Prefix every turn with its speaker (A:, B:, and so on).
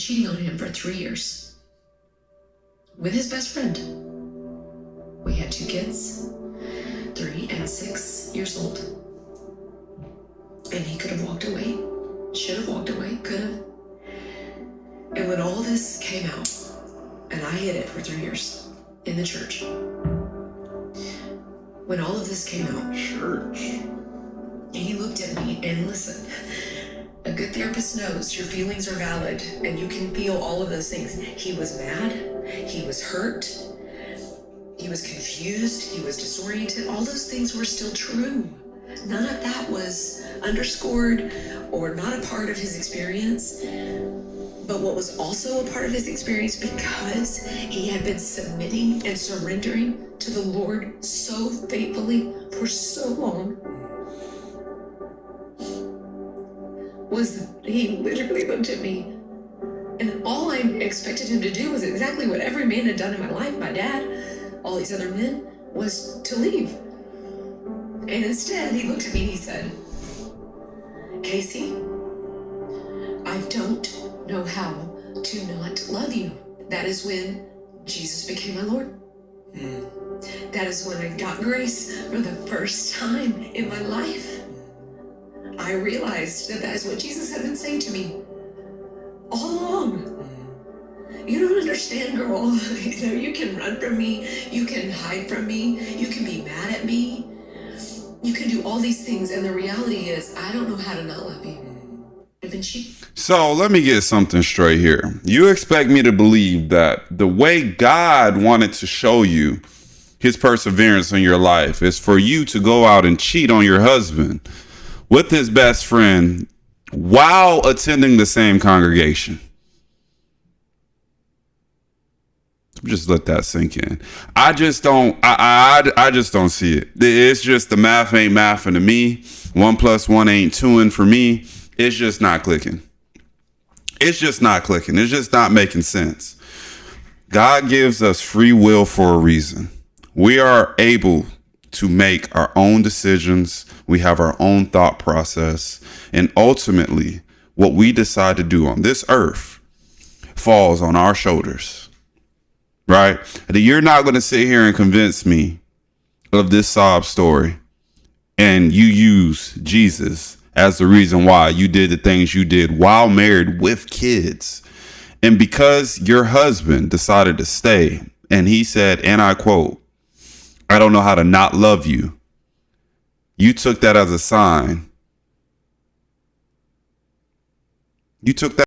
A: cheating on him for 3 years with his best friend. We had 2 kids, 3 and 6 years old. And he could have walked away, should have walked away, could have. And when all this came out, and I hid it for 3 years in the church, when all of this came out, he looked at me and listened. A good therapist knows your feelings are valid and you can feel all of those things. He was mad, he was hurt, he was confused, he was disoriented. All those things were still true. None of that was underscored or not a part of his experience. But what was also a part of his experience, because he had been submitting and surrendering to the Lord so faithfully for so long, was he literally looked at me, and all I expected him to do was exactly what every man had done in my life, my dad, all these other men, was to leave. And instead, he looked at me and he said, Casey, I don't know how to not love you. That is when Jesus became my Lord. That is when I got grace for the first time in my life. I realized that is what Jesus had been saying to me all along. You don't understand, girl. You can run from me. You can hide from me. You can be mad at me. You can do all these things. And the reality is, I don't know how to not love you.
B: So let me get something straight here. You expect me to believe that the way God wanted to show you his perseverance in your life is for you to go out and cheat on your husband with his best friend while attending the same congregation? Just let that sink in. I just don't see it. It's just the math ain't mathing to me. 1 + 1 ain't 2 for me. It's just not clicking. It's just not clicking. It's just not making sense. God gives us free will for a reason. We are able to make our own decisions. We have our own thought process. And ultimately, what we decide to do on this earth falls on our shoulders. Right? You're not going to sit here and convince me of this sob story and you use Jesus as the reason why you did the things you did while married with kids. And because your husband decided to stay and he said, and I quote, I don't know how to not love you. You took that as a sign. You took that